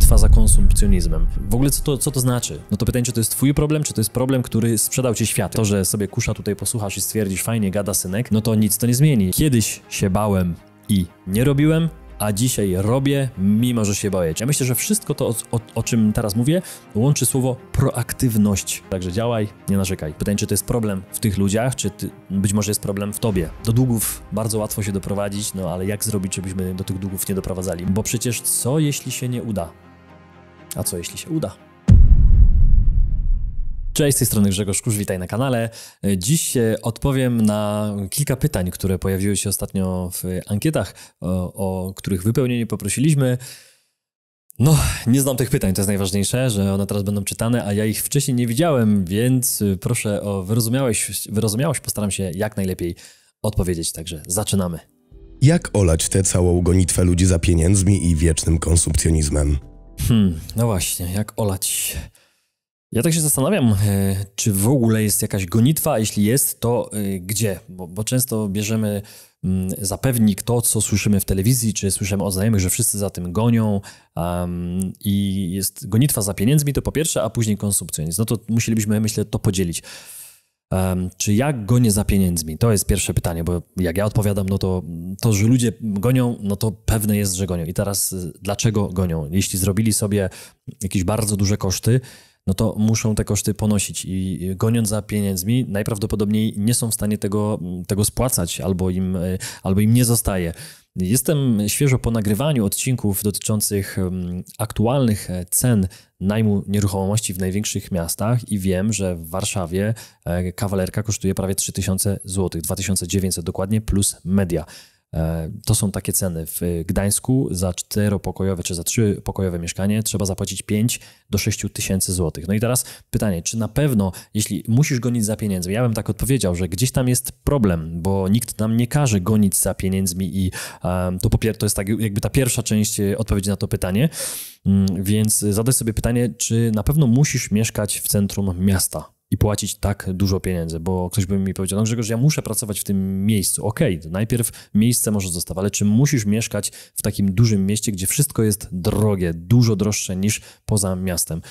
gonitwa za konsumpcjonizmem. W ogóle co to znaczy? No to pytanie, czy to jest twój problem, czy to jest problem, który sprzedał ci świat. To, że sobie kusza tutaj posłuchasz i stwierdzisz, fajnie gada synek, no to nic to nie zmieni. Kiedyś się bałem i nie robiłem, a dzisiaj robię, mimo że się boję. Ja myślę, że wszystko to, o czym teraz mówię, łączy słowo proaktywność. Także działaj, nie narzekaj. Pytanie, czy to jest problem w tych ludziach, czy być może jest problem w tobie. Do długów bardzo łatwo się doprowadzić, no ale jak zrobić, żebyśmy do tych długów nie doprowadzali? Bo przecież co, jeśli się nie uda? A co, jeśli się uda? Cześć, z tej strony Grzegorz Kusz, witaj na kanale. Dziś odpowiem na kilka pytań, które pojawiły się ostatnio w ankietach, o których wypełnienie poprosiliśmy. No, nie znam tych pytań, to jest najważniejsze, że one teraz będą czytane, a ja ich wcześniej nie widziałem, więc proszę o wyrozumiałość, postaram się jak najlepiej odpowiedzieć, także zaczynamy. Jak olać tę całą gonitwę ludzi za pieniędzmi i wiecznym konsumpcjonizmem? No właśnie, jak olać? Ja tak się zastanawiam, czy w ogóle jest jakaś gonitwa, a jeśli jest, to gdzie? Bo często bierzemy za pewnik to, co słyszymy w telewizji, czy słyszymy od znajomych, że wszyscy za tym gonią i jest gonitwa za pieniędzmi, to po pierwsze, a później konsumpcjonizm. No to musielibyśmy, myślę, to podzielić. Czy ja gonię za pieniędzmi? To jest pierwsze pytanie, bo jak ja odpowiadam, no to, że ludzie gonią, no to pewne jest, że gonią. I teraz dlaczego gonią? Jeśli zrobili sobie jakieś bardzo duże koszty, no to muszą te koszty ponosić i goniąc za pieniędzmi najprawdopodobniej nie są w stanie tego spłacać albo im nie zostaje. Jestem świeżo po nagrywaniu odcinków dotyczących aktualnych cen najmu nieruchomości w największych miastach i wiem, że w Warszawie kawalerka kosztuje prawie 3000 zł, 2900 dokładnie, plus media. To są takie ceny. W Gdańsku za 4-pokojowe czy za 3-pokojowe mieszkanie trzeba zapłacić 5 do 6 tysięcy złotych. No i teraz pytanie, czy na pewno, jeśli musisz gonić za pieniędzmi, ja bym tak odpowiedział, że gdzieś tam jest problem, bo nikt nam nie każe gonić za pieniędzmi i to jest tak jakby ta pierwsza część odpowiedzi na to pytanie, więc zadaj sobie pytanie, czy na pewno musisz mieszkać w centrum miasta i płacić tak dużo pieniędzy, bo ktoś by mi powiedział, no Grzegorz, ja muszę pracować w tym miejscu. Okej, najpierw miejsce może zostać, ale czy musisz mieszkać w takim dużym mieście, gdzie wszystko jest drogie, dużo droższe niż poza miastem?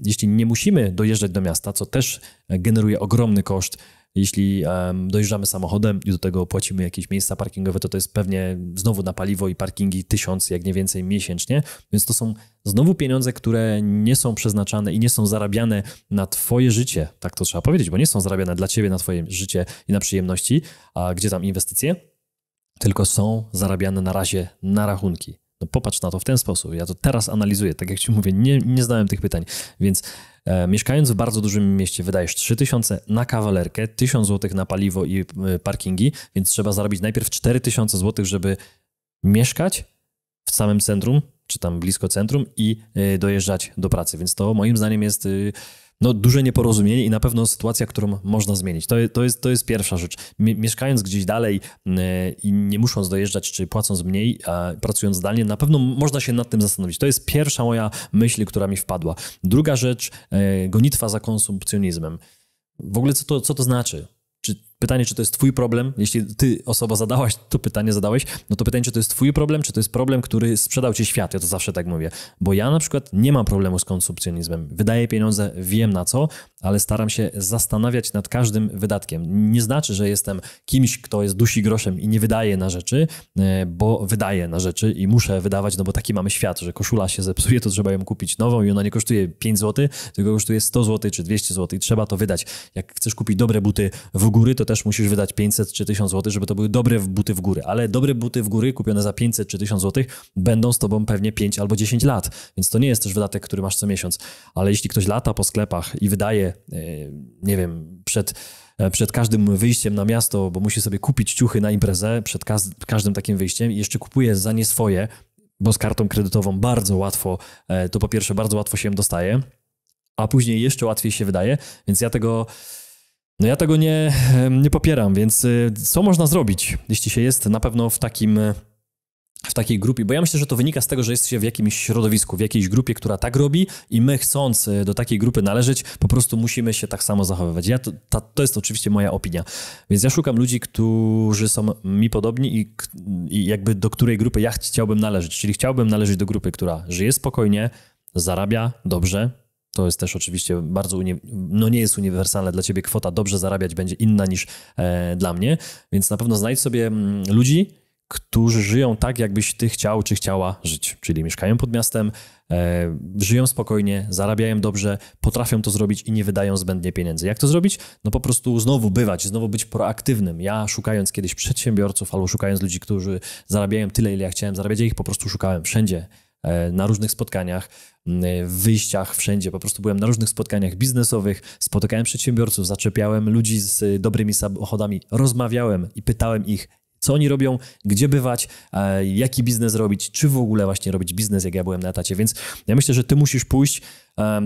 Jeśli nie musimy dojeżdżać do miasta, co też generuje ogromny koszt, jeśli dojeżdżamy samochodem i do tego płacimy jakieś miejsca parkingowe, to jest pewnie znowu na paliwo i parkingi 1000, jak nie więcej miesięcznie, więc to są znowu pieniądze, które nie są przeznaczane i nie są zarabiane na twoje życie, tak to trzeba powiedzieć, bo nie są zarabiane dla ciebie na twoje życie i na przyjemności, a gdzie tam inwestycje, tylko są zarabiane na razie na rachunki. No popatrz na to w ten sposób. Ja to teraz analizuję, tak jak ci mówię, nie znałem tych pytań, więc mieszkając w bardzo dużym mieście wydajesz 3000 na kawalerkę, 1000 zł na paliwo i parkingi, więc trzeba zarobić najpierw 4000 zł, żeby mieszkać w samym centrum, czy tam blisko centrum i dojeżdżać do pracy, więc to moim zdaniem jest duże nieporozumienie i na pewno sytuacja, którą można zmienić. To jest pierwsza rzecz. Mieszkając gdzieś dalej i nie musząc dojeżdżać, czy płacąc mniej, a pracując zdalnie, na pewno można się nad tym zastanowić. To jest pierwsza moja myśl, która mi wpadła. Druga rzecz, gonitwa za konsumpcjonizmem. W ogóle co to znaczy? Pytanie, czy to jest twój problem? Jeśli ty, osoba, zadałeś, no to pytanie, czy to jest twój problem, czy to jest problem, który sprzedał ci świat? Ja to zawsze tak mówię. Bo ja na przykład nie mam problemu z konsumpcjonizmem. Wydaję pieniądze, wiem na co, ale staram się zastanawiać nad każdym wydatkiem. Nie znaczy, że jestem kimś, kto jest dusi groszem i nie wydaje na rzeczy, bo wydaję na rzeczy i muszę wydawać, no bo taki mamy świat, że koszula się zepsuje, to trzeba ją kupić nową i ona nie kosztuje 5 zł, tylko kosztuje 100 zł czy 200 zł i trzeba to wydać. Jak chcesz kupić dobre buty w góry, to też musisz wydać 500 czy 1000 zł, żeby to były dobre buty w góry. Ale dobre buty w góry kupione za 500 czy 1000 zł będą z tobą pewnie 5 albo 10 lat. Więc to nie jest też wydatek, który masz co miesiąc. Ale jeśli ktoś lata po sklepach i wydaje, nie wiem, przed każdym wyjściem na miasto, bo musi sobie kupić ciuchy na imprezę, przed każdym takim wyjściem i jeszcze kupuje za nie swoje, bo z kartą kredytową bardzo łatwo, to po pierwsze bardzo łatwo się dostaje, a później jeszcze łatwiej się wydaje, więc ja tego nie popieram, więc co można zrobić, jeśli się jest na pewno w takim w takiej grupie, bo ja myślę, że to wynika z tego, że jesteście w jakimś środowisku, w jakiejś grupie, która tak robi i my, chcąc do takiej grupy należeć, po prostu musimy się tak samo zachowywać. To jest oczywiście moja opinia. Więc ja szukam ludzi, którzy są mi podobni i jakby do której grupy ja chciałbym należeć. Czyli chciałbym należeć do grupy, która żyje spokojnie, zarabia dobrze. To jest też oczywiście bardzo, nie jest uniwersalne dla ciebie, kwota dobrze zarabiać będzie inna niż dla mnie, więc na pewno znajdź sobie ludzi, którzy żyją tak, jakbyś ty chciał czy chciała żyć, czyli mieszkają pod miastem, żyją spokojnie, zarabiają dobrze, potrafią to zrobić i nie wydają zbędnie pieniędzy. Jak to zrobić? No po prostu znowu być proaktywnym. Ja szukając kiedyś przedsiębiorców albo szukając ludzi, którzy zarabiają tyle, ile ja chciałem zarabiać, ja ich po prostu szukałem wszędzie. Na różnych spotkaniach, wyjściach, wszędzie. Po prostu byłem na różnych spotkaniach biznesowych, spotykałem przedsiębiorców, zaczepiałem ludzi z dobrymi samochodami, rozmawiałem i pytałem ich, co oni robią, gdzie bywać, jaki biznes robić, czy w ogóle właśnie robić biznes, jak ja byłem na etacie. Więc ja myślę, że ty musisz pójść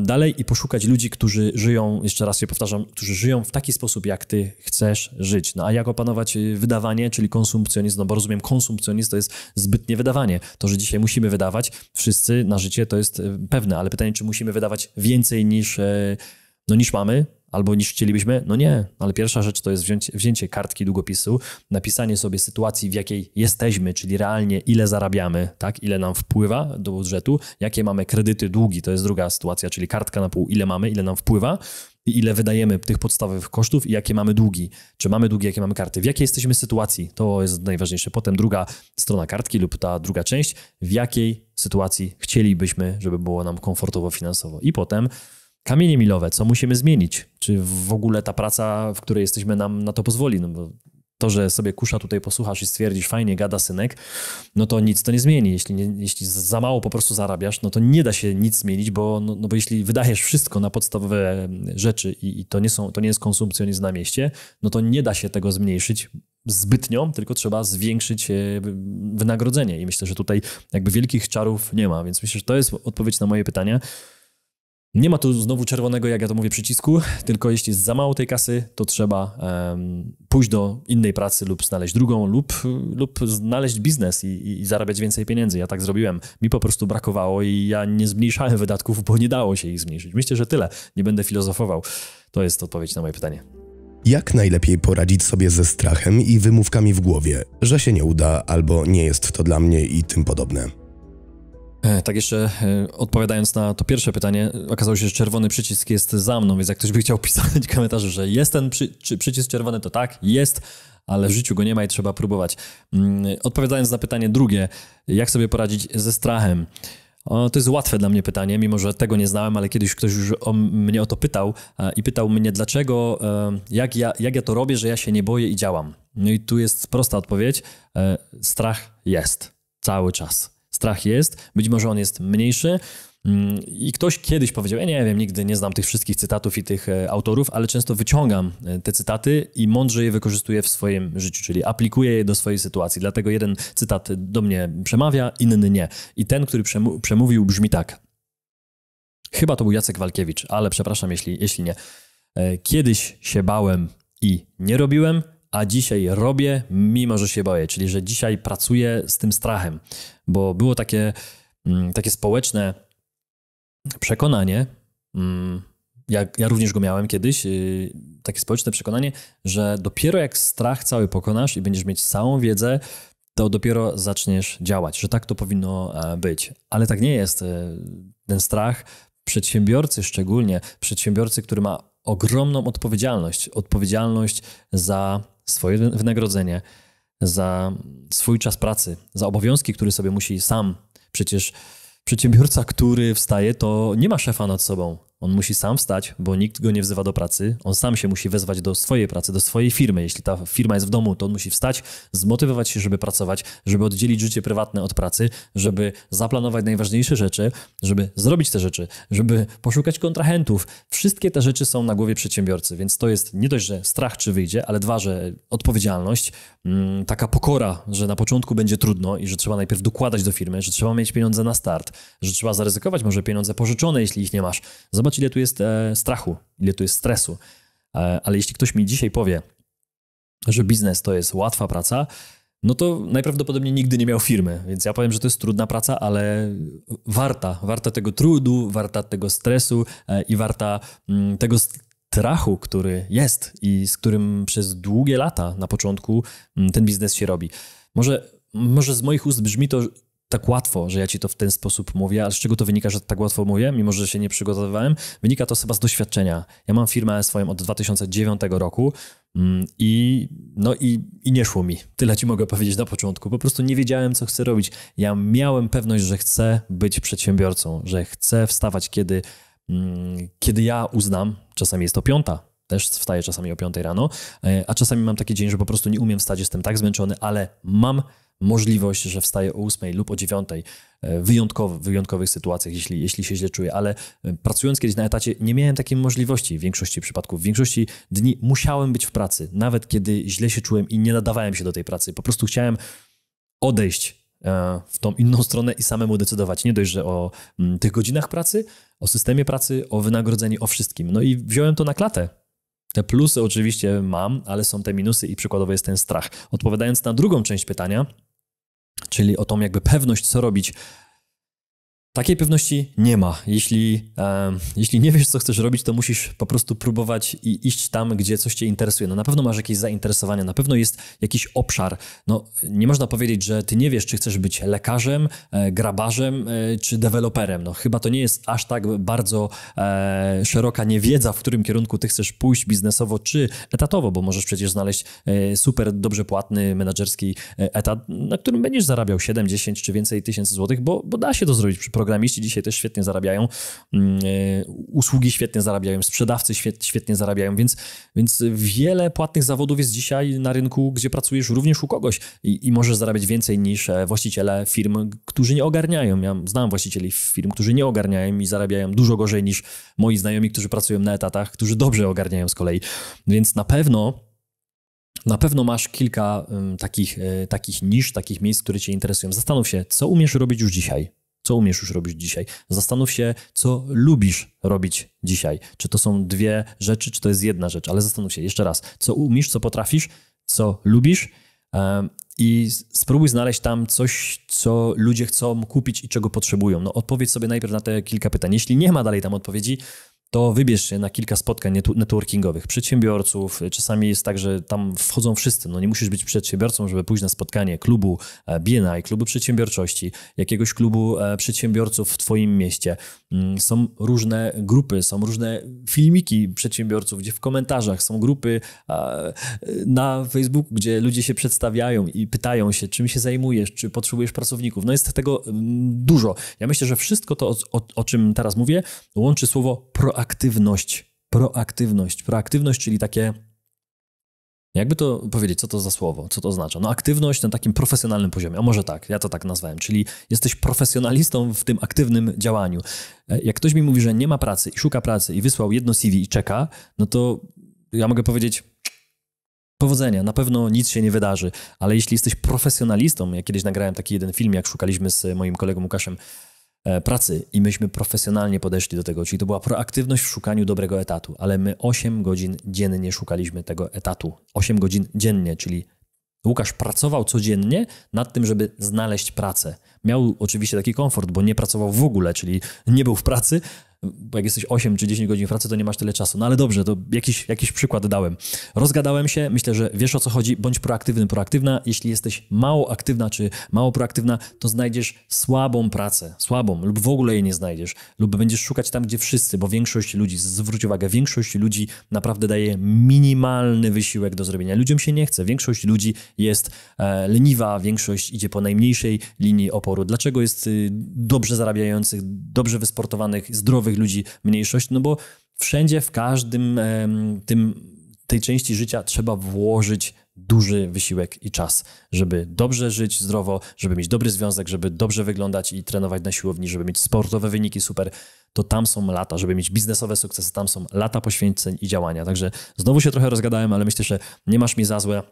dalej i poszukać ludzi, którzy żyją, jeszcze raz się powtarzam, którzy żyją w taki sposób, jak ty chcesz żyć. No a jak opanować wydawanie, czyli konsumpcjonizm, no bo rozumiem, konsumpcjonizm to jest zbytnie wydawanie. To, że dzisiaj musimy wydawać wszyscy na życie, to jest pewne, ale pytanie, czy musimy wydawać więcej niż mamy, albo niż chcielibyśmy? No nie, ale pierwsza rzecz to jest wzięcie kartki długopisu, napisanie sobie sytuacji, w jakiej jesteśmy, czyli realnie ile zarabiamy, tak, ile nam wpływa do budżetu, jakie mamy kredyty, długi, to jest druga sytuacja, czyli kartka na pół, ile mamy, ile nam wpływa i ile wydajemy tych podstawowych kosztów i jakie mamy długi. Czy mamy długi, jakie mamy karty, w jakiej jesteśmy sytuacji, to jest najważniejsze. Potem druga strona kartki lub ta druga część, w jakiej sytuacji chcielibyśmy, żeby było nam komfortowo finansowo. I potem kamienie milowe, co musimy zmienić? Czy w ogóle ta praca, w której jesteśmy, nam na to pozwoli? No bo to, że sobie kusza tutaj posłuchasz i stwierdzisz, fajnie gada synek, no to nic to nie zmieni. Jeśli za mało po prostu zarabiasz, no to nie da się nic zmienić, bo jeśli wydajesz wszystko na podstawowe rzeczy i to nie jest konsumpcjonizm na mieście, no to nie da się tego zmniejszyć zbytnio, tylko trzeba zwiększyć wynagrodzenie. I myślę, że tutaj jakby wielkich czarów nie ma, więc myślę, że to jest odpowiedź na moje pytanie. Nie ma tu znowu czerwonego, jak ja to mówię, przycisku, tylko jeśli jest za mało tej kasy, to trzeba pójść do innej pracy lub znaleźć drugą lub znaleźć biznes i zarabiać więcej pieniędzy. Ja tak zrobiłem. Mi po prostu brakowało i ja nie zmniejszałem wydatków, bo nie dało się ich zmniejszyć. Myślę, że tyle. Nie będę filozofował. To jest odpowiedź na moje pytanie. Jak najlepiej poradzić sobie ze strachem i wymówkami w głowie, że się nie uda albo nie jest to dla mnie i tym podobne? Tak jeszcze odpowiadając na to pierwsze pytanie, okazało się, że czerwony przycisk jest za mną, więc jak ktoś by chciał pisać w komentarzu, że jest ten przycisk czerwony, to tak, jest, ale w życiu go nie ma i trzeba próbować. Odpowiadając na pytanie drugie, jak sobie poradzić ze strachem? To jest łatwe dla mnie pytanie, mimo że tego nie znałem, ale kiedyś ktoś już mnie o to pytał i pytał mnie, dlaczego, jak ja to robię, że ja się nie boję i działam. No i tu jest prosta odpowiedź. Strach jest cały czas. Strach jest, być może on jest mniejszy i ktoś kiedyś powiedział, ja nie wiem, nigdy nie znam tych wszystkich cytatów i tych autorów, ale często wyciągam te cytaty i mądrze je wykorzystuję w swoim życiu, czyli aplikuję je do swojej sytuacji. Dlatego jeden cytat do mnie przemawia, inny nie. I ten, który przemówił, brzmi tak. Chyba to był Jacek Walkiewicz, ale przepraszam, jeśli nie. Kiedyś się bałem i nie robiłem, a dzisiaj robię, mimo że się boję. Czyli, że dzisiaj pracuję z tym strachem, bo było takie społeczne przekonanie, ja również go miałem kiedyś, takie społeczne przekonanie, że dopiero jak strach cały pokonasz i będziesz mieć całą wiedzę, to dopiero zaczniesz działać, że tak to powinno być. Ale tak nie jest. Ten strach, przedsiębiorcy szczególnie, przedsiębiorcy, który ma ogromną odpowiedzialność za swoje wynagrodzenie, za swój czas pracy, za obowiązki, które sobie musi sam. Przecież przedsiębiorca, który wstaje, to nie ma szefa nad sobą. On musi sam wstać, bo nikt go nie wzywa do pracy. On sam się musi wezwać do swojej pracy, do swojej firmy. Jeśli ta firma jest w domu, to on musi wstać, zmotywować się, żeby pracować, żeby oddzielić życie prywatne od pracy, żeby zaplanować najważniejsze rzeczy, żeby zrobić te rzeczy, żeby poszukać kontrahentów. Wszystkie te rzeczy są na głowie przedsiębiorcy, więc to jest nie dość, że strach czy wyjdzie, ale dwa, że odpowiedzialność, taka pokora, że na początku będzie trudno i że trzeba najpierw dokładać do firmy, że trzeba mieć pieniądze na start, że trzeba zaryzykować może pieniądze pożyczone, jeśli ich nie masz. Zobacz, ile tu jest strachu, ile tu jest stresu. Ale jeśli ktoś mi dzisiaj powie, że biznes to jest łatwa praca, no to najprawdopodobniej nigdy nie miał firmy. Więc ja powiem, że to jest trudna praca, ale warta tego trudu, warta tego stresu i warta tego strachu, który jest i z którym przez długie lata na początku ten biznes się robi. Może z moich ust brzmi to tak łatwo, że ja ci to w ten sposób mówię, ale z czego to wynika, że tak łatwo mówię, mimo że się nie przygotowywałem? Wynika to chyba z doświadczenia. Ja mam firmę swoją od 2009 roku i nie szło mi. Tyle ci mogę powiedzieć na początku. Po prostu nie wiedziałem, co chcę robić. Ja miałem pewność, że chcę być przedsiębiorcą, że chcę wstawać, kiedy ja uznam, czasami jest to 5, też wstaję czasami o 5 rano, a czasami mam taki dzień, że po prostu nie umiem wstać, jestem tak zmęczony, ale mam możliwość, że wstaję o 8 lub o 9 w wyjątkowych sytuacjach, jeśli się źle czuję, ale pracując kiedyś na etacie nie miałem takiej możliwości w większości przypadków. W większości dni musiałem być w pracy, nawet kiedy źle się czułem i nie nadawałem się do tej pracy. Po prostu chciałem odejść w tą inną stronę i samemu decydować. Nie dość, że o tych godzinach pracy, o systemie pracy, o wynagrodzeniu, o wszystkim. No i wziąłem to na klatę. Te plusy oczywiście mam, ale są te minusy i przykładowo jest ten strach. Odpowiadając na drugą część pytania, czyli o tą jakby pewność, co robić, takiej pewności nie ma. Jeśli nie wiesz, co chcesz robić, to musisz po prostu próbować i iść tam, gdzie coś cię interesuje. No na pewno masz jakieś zainteresowania, na pewno jest jakiś obszar. No nie można powiedzieć, że ty nie wiesz, czy chcesz być lekarzem, grabarzem czy deweloperem. No chyba to nie jest aż tak bardzo szeroka niewiedza, w którym kierunku ty chcesz pójść biznesowo czy etatowo, bo możesz przecież znaleźć super dobrze płatny menadżerski etat, na którym będziesz zarabiał 7, 10 czy więcej tysięcy złotych, bo da się to zrobić przy programiści dzisiaj też świetnie zarabiają, usługi świetnie zarabiają, sprzedawcy świetnie zarabiają, więc wiele płatnych zawodów jest dzisiaj na rynku, gdzie pracujesz również u kogoś i możesz zarabiać więcej niż właściciele firm, którzy nie ogarniają. Ja znam właścicieli firm, którzy nie ogarniają i zarabiają dużo gorzej niż moi znajomi, którzy pracują na etatach, którzy dobrze ogarniają z kolei. Więc na pewno masz kilka takich nisz, takich miejsc, które cię interesują. Zastanów się, co umiesz robić już dzisiaj. Co umiesz już robić dzisiaj? Zastanów się, co lubisz robić dzisiaj. Czy to są 2 rzeczy, czy to jest 1 rzecz, ale zastanów się jeszcze raz, co umiesz, co potrafisz, co lubisz i spróbuj znaleźć tam coś, co ludzie chcą kupić i czego potrzebują. No odpowiedz sobie najpierw na te kilka pytań. Jeśli nie ma dalej tam odpowiedzi, to wybierz się na kilka spotkań networkingowych, przedsiębiorców. Czasami jest tak, że tam wchodzą wszyscy. No nie musisz być przedsiębiorcą, żeby pójść na spotkanie klubu BNI, klubu przedsiębiorczości, jakiegoś klubu przedsiębiorców w twoim mieście. Są różne grupy, są różne filmiki przedsiębiorców, gdzie w komentarzach są grupy na Facebooku, gdzie ludzie się przedstawiają i pytają się, czym się zajmujesz, czy potrzebujesz pracowników. No jest tego dużo. Ja myślę, że wszystko to, o czym teraz mówię, łączy słowo proaktywność. Proaktywność, czyli takie, jakby to powiedzieć, co to za słowo, co to oznacza? No aktywność na takim profesjonalnym poziomie, a może tak, ja to tak nazwałem, czyli jesteś profesjonalistą w tym aktywnym działaniu. Jak ktoś mi mówi, że nie ma pracy i szuka pracy i wysłał jedno CV i czeka, no to ja mogę powiedzieć, powodzenia, na pewno nic się nie wydarzy, ale jeśli jesteś profesjonalistą, ja kiedyś nagrałem taki jeden film, jak szukaliśmy z moim kolegą Łukaszem pracy i myśmy profesjonalnie podeszli do tego, czyli to była proaktywność w szukaniu dobrego etatu, ale my 8 godzin dziennie szukaliśmy tego etatu. 8 godzin dziennie, czyli Łukasz pracował codziennie nad tym, żeby znaleźć pracę. Miał oczywiście taki komfort, bo nie pracował w ogóle, czyli nie był w pracy, bo jak jesteś 8 czy 10 godzin w pracy, to nie masz tyle czasu. No ale dobrze, to jakiś przykład dałem. Rozgadałem się, myślę, że wiesz, o co chodzi. Bądź proaktywny, proaktywna. Jeśli jesteś mało aktywna czy mało proaktywna, to znajdziesz słabą pracę. Słabą lub w ogóle jej nie znajdziesz. Lub będziesz szukać tam, gdzie wszyscy, bo większość ludzi, zwróć uwagę, większość ludzi naprawdę daje minimalny wysiłek do zrobienia. Ludziom się nie chce. Większość ludzi jest leniwa, większość idzie po najmniejszej linii oporu. Dlaczego jest dobrze zarabiających, dobrze wysportowanych, zdrowych ludzi mniejszość? No bo wszędzie, w każdym tej części życia trzeba włożyć duży wysiłek i czas, żeby dobrze żyć zdrowo, żeby mieć dobry związek, żeby dobrze wyglądać i trenować na siłowni, żeby mieć sportowe wyniki super, to tam są lata, żeby mieć biznesowe sukcesy, tam są lata poświęceń i działania. Także znowu się trochę rozgadałem, ale myślę, że nie masz mi za złe.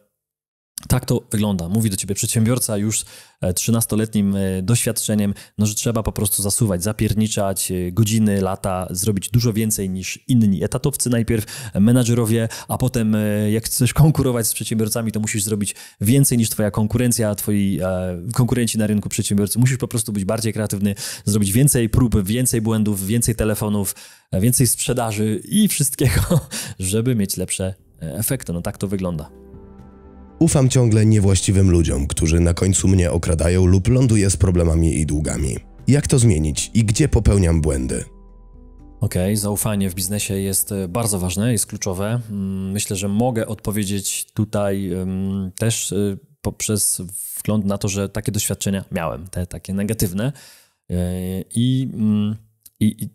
Tak to wygląda. Mówi do ciebie przedsiębiorca już 13-letnim doświadczeniem, no, że trzeba po prostu zasuwać, zapierniczać godziny, lata, zrobić dużo więcej niż inni etatowcy najpierw, menadżerowie, a potem jak chcesz konkurować z przedsiębiorcami, to musisz zrobić więcej niż twoja konkurencja, twoi konkurenci na rynku przedsiębiorcy. Musisz po prostu być bardziej kreatywny, zrobić więcej prób, więcej błędów, więcej telefonów, więcej sprzedaży i wszystkiego, żeby mieć lepsze efekty. No tak to wygląda. Ufam ciągle niewłaściwym ludziom, którzy na końcu mnie okradają lub ląduję z problemami i długami. Jak to zmienić i gdzie popełniam błędy? Okej, zaufanie w biznesie jest bardzo ważne, jest kluczowe. Myślę, że mogę odpowiedzieć tutaj też poprzez wgląd na to, że takie doświadczenia miałem, te takie negatywne. I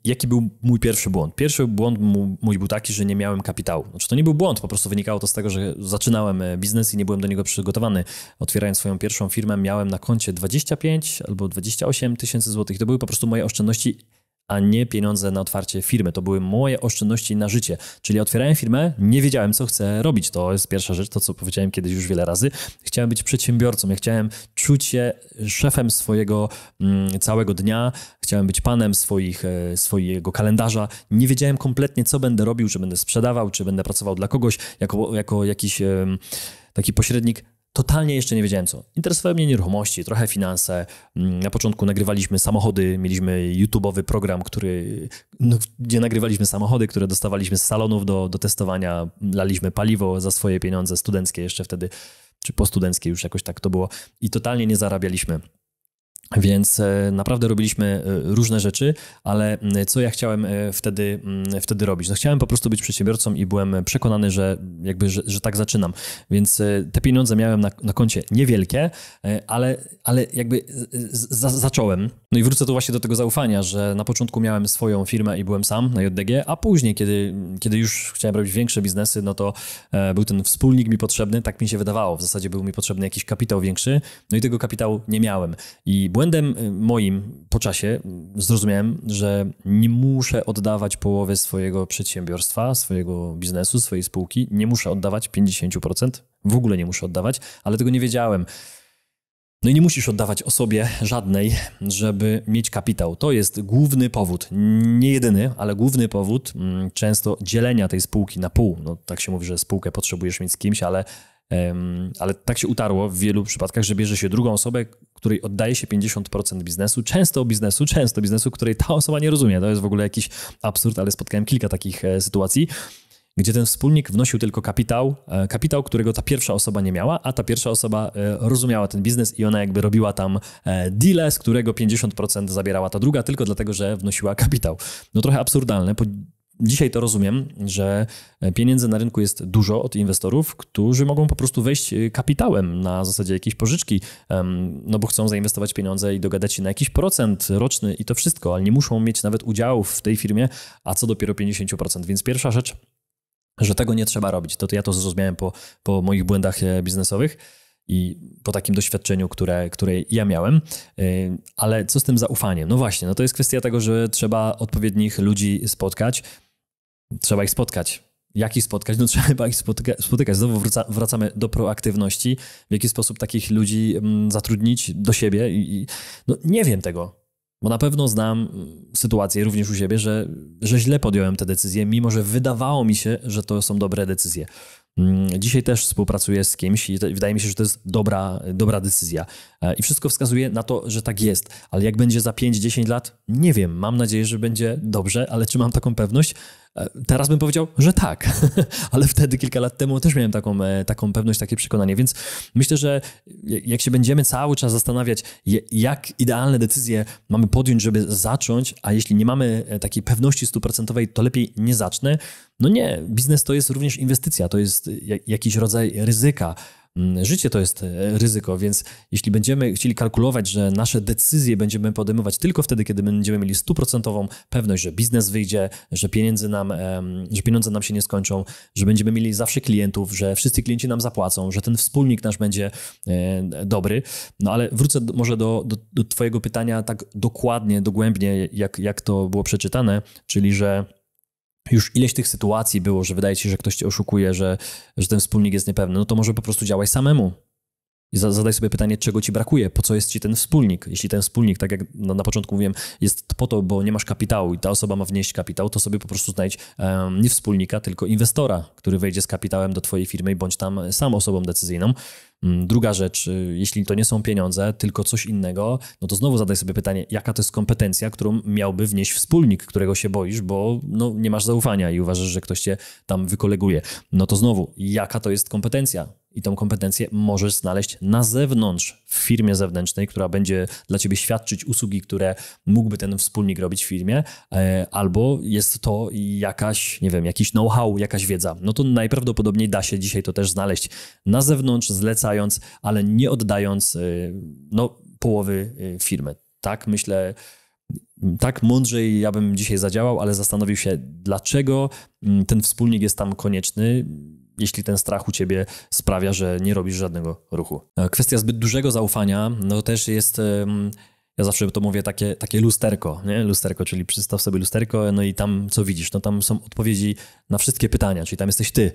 jaki był mój pierwszy błąd? Pierwszy błąd mój był taki, że nie miałem kapitału. Znaczy to nie był błąd, po prostu wynikało to z tego, że zaczynałem biznes i nie byłem do niego przygotowany. Otwierając swoją pierwszą firmę miałem na koncie 25 albo 28 tysięcy złotych. To były po prostu moje oszczędności, a nie pieniądze na otwarcie firmy. To były moje oszczędności na życie. Czyli otwierałem firmę, nie wiedziałem, co chcę robić. To jest pierwsza rzecz, to co powiedziałem kiedyś już wiele razy. Chciałem być przedsiębiorcą, ja chciałem czuć się szefem swojego całego dnia, chciałem być panem swojego kalendarza. Nie wiedziałem kompletnie, co będę robił, czy będę sprzedawał, czy będę pracował dla kogoś jako jakiś taki pośrednik. Totalnie jeszcze nie wiedziałem co. Interesowały mnie nieruchomości, trochę finanse. Na początku nagrywaliśmy samochody, mieliśmy YouTube'owy program, gdzie nagrywaliśmy samochody, które dostawaliśmy z salonów do testowania. Laliśmy paliwo za swoje pieniądze studenckie jeszcze wtedy, czy postudenckie już jakoś tak to było i totalnie nie zarabialiśmy. Więc naprawdę robiliśmy różne rzeczy, ale co ja chciałem wtedy robić? No chciałem po prostu być przedsiębiorcą i byłem przekonany, że tak zaczynam. Więc te pieniądze miałem na koncie niewielkie, ale zacząłem. No i wrócę tu właśnie do tego zaufania, że na początku miałem swoją firmę i byłem sam na JDG, a później, kiedy już chciałem robić większe biznesy, no to był ten wspólnik mi potrzebny, tak mi się wydawało. W zasadzie był mi potrzebny jakiś kapitał większy, no i tego kapitału nie miałem. I błędem moim po czasie zrozumiałem, że nie muszę oddawać połowy swojego przedsiębiorstwa, swojego biznesu, swojej spółki. Nie muszę oddawać 50%, w ogóle nie muszę oddawać, ale tego nie wiedziałem. No i nie musisz oddawać osobie żadnej, żeby mieć kapitał. To jest główny powód, nie jedyny, ale główny powód często dzielenia tej spółki na pół. No tak się mówi, że spółkę potrzebujesz mieć z kimś, ale tak się utarło w wielu przypadkach, że bierze się drugą osobę, której oddaje się 50% biznesu, często biznesu, której ta osoba nie rozumie. To jest w ogóle jakiś absurd, ale spotkałem kilka takich sytuacji, gdzie ten wspólnik wnosił tylko kapitał, którego ta pierwsza osoba nie miała, a ta pierwsza osoba rozumiała ten biznes i ona jakby robiła tam deal, z którego 50% zabierała ta druga, tylko dlatego, że wnosiła kapitał. No trochę absurdalne. Dzisiaj to rozumiem, że pieniędzy na rynku jest dużo od inwestorów, którzy mogą po prostu wejść kapitałem na zasadzie jakiejś pożyczki, no bo chcą zainwestować pieniądze i dogadać się na jakiś procent roczny i to wszystko, ale nie muszą mieć nawet udziałów w tej firmie, a co dopiero 50%. Więc pierwsza rzecz, że tego nie trzeba robić. To ja to zrozumiałem po moich błędach biznesowych i po takim doświadczeniu, które ja miałem. Ale co z tym zaufaniem? No właśnie, no to jest kwestia tego, że trzeba odpowiednich ludzi spotkać. Trzeba ich spotkać. Jak ich spotkać? No trzeba ich spotykać. Znowu wracamy do proaktywności. W jaki sposób takich ludzi zatrudnić do siebie? No nie wiem tego. Bo na pewno znam sytuację również u siebie, że źle podjąłem te decyzje, mimo że wydawało mi się, że to są dobre decyzje. Dzisiaj też współpracuję z kimś i wydaje mi się, że to jest dobra decyzja. I wszystko wskazuje na to, że tak jest. Ale jak będzie za 5-10 lat? Nie wiem. Mam nadzieję, że będzie dobrze, ale czy mam taką pewność? Teraz bym powiedział, że tak. Ale wtedy, kilka lat temu też miałem taką pewność, takie przekonanie. Więc myślę, że jak się będziemy cały czas zastanawiać, jak idealne decyzje mamy podjąć, żeby zacząć, a jeśli nie mamy takiej pewności 100%, to lepiej nie zacznę. No nie, biznes to jest również inwestycja, to jest jakiś rodzaj ryzyka. Życie to jest ryzyko, więc jeśli będziemy chcieli kalkulować, że nasze decyzje będziemy podejmować tylko wtedy, kiedy będziemy mieli 100% pewność, że biznes wyjdzie, że pieniądze nam się nie skończą, że będziemy mieli zawsze klientów, że wszyscy klienci nam zapłacą, że ten wspólnik nasz będzie dobry. No ale wrócę może do twojego pytania tak dokładnie, dogłębnie, jak to było przeczytane, czyli że już ileś tych sytuacji było, że wydaje ci się, że ktoś cię oszukuje, że ten wspólnik jest niepewny, no to może po prostu działaj samemu. I zadaj sobie pytanie, czego ci brakuje, po co jest ci ten wspólnik. Jeśli ten wspólnik, tak jak na początku mówiłem, jest po to, bo nie masz kapitału i ta osoba ma wnieść kapitał, to sobie po prostu znajdź nie wspólnika, tylko inwestora, który wejdzie z kapitałem do twojej firmy i bądź tam sam osobą decyzyjną. Druga rzecz, jeśli to nie są pieniądze, tylko coś innego, no to znowu zadaj sobie pytanie, jaka to jest kompetencja, którą miałby wnieść wspólnik, którego się boisz, bo no, nie masz zaufania i uważasz, że ktoś cię tam wykoleguje. No to znowu, jaka to jest kompetencja? I tą kompetencję możesz znaleźć na zewnątrz, w firmie zewnętrznej, która będzie dla ciebie świadczyć usługi, które mógłby ten wspólnik robić w firmie, albo jest to jakaś, nie wiem, jakiś know-how, jakaś wiedza. No to najprawdopodobniej da się dzisiaj to też znaleźć na zewnątrz, zlecając, ale nie oddając połowy firmy. Tak myślę, tak mądrzej ja bym dzisiaj zadziałał, ale zastanowił się, dlaczego ten wspólnik jest tam konieczny, jeśli ten strach u ciebie sprawia, że nie robisz żadnego ruchu. Kwestia zbyt dużego zaufania, no też jest, ja zawsze to mówię, takie lusterko, nie? Lusterko, czyli przystaw sobie lusterko, no i tam co widzisz? No tam są odpowiedzi na wszystkie pytania, czyli tam jesteś ty.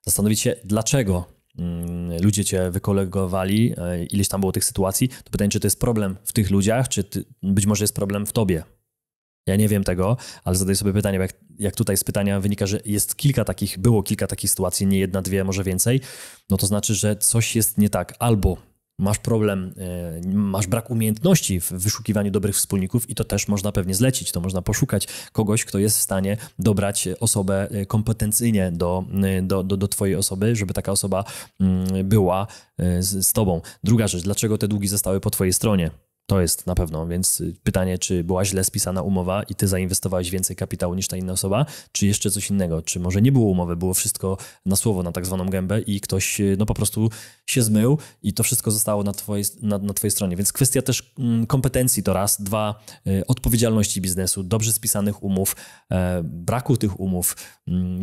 Zastanowić się, dlaczego ludzie cię wykolegowali, ileś tam było tych sytuacji, to pytanie, czy to jest problem w tych ludziach, czy być może jest problem w tobie. Ja nie wiem tego, ale zadaję sobie pytanie, bo jak tutaj z pytania wynika, że było kilka takich sytuacji, nie jedna, dwie, może więcej, no to znaczy, że coś jest nie tak. Albo masz problem, masz brak umiejętności w wyszukiwaniu dobrych wspólników i to też można pewnie zlecić. To można poszukać kogoś, kto jest w stanie dobrać osobę kompetencyjnie do twojej osoby, żeby taka osoba była z tobą. Druga rzecz, dlaczego te długi zostały po twojej stronie? To jest na pewno, więc pytanie, czy była źle spisana umowa i ty zainwestowałeś więcej kapitału niż ta inna osoba, czy jeszcze coś innego, czy może nie było umowy, było wszystko na słowo, na tak zwaną gębę i ktoś no po prostu się zmył i to wszystko zostało na twojej stronie, więc kwestia też kompetencji to raz, dwa, odpowiedzialności biznesu, dobrze spisanych umów, braku tych umów,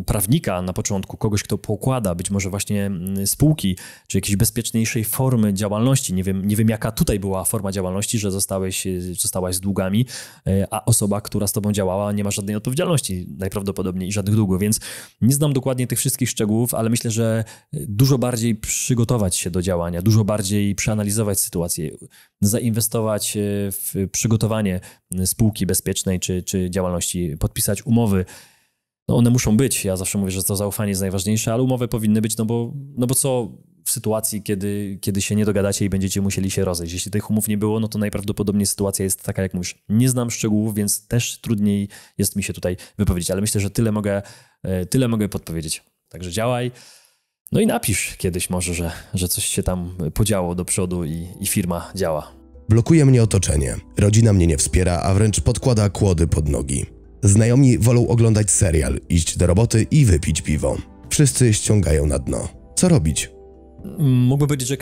prawnika na początku, kogoś, kto pokłada, być może właśnie spółki, czy jakiejś bezpieczniejszej formy działalności, nie wiem jaka tutaj była forma działalności, że zostałaś z długami, a osoba, która z tobą działała, nie ma żadnej odpowiedzialności najprawdopodobniej i żadnych długów, więc nie znam dokładnie tych wszystkich szczegółów, ale myślę, że dużo bardziej przygotować się do działania, dużo bardziej przeanalizować sytuację, zainwestować w przygotowanie spółki bezpiecznej czy działalności, podpisać umowy. No one muszą być, ja zawsze mówię, że to zaufanie jest najważniejsze, ale umowy powinny być, no bo co w sytuacji, kiedy się nie dogadacie i będziecie musieli się rozejść. Jeśli tych umów nie było, no to najprawdopodobniej sytuacja jest taka, jak mówisz. Nie znam szczegółów, więc też trudniej jest mi się tutaj wypowiedzieć, ale myślę, że tyle mogę podpowiedzieć. Także działaj, no i napisz kiedyś może, że coś się tam podziało do przodu i firma działa. Blokuje mnie otoczenie. Rodzina mnie nie wspiera, a wręcz podkłada kłody pod nogi. Znajomi wolą oglądać serial, iść do roboty i wypić piwo. Wszyscy ściągają na dno. Co robić? Mógłbym powiedzieć, że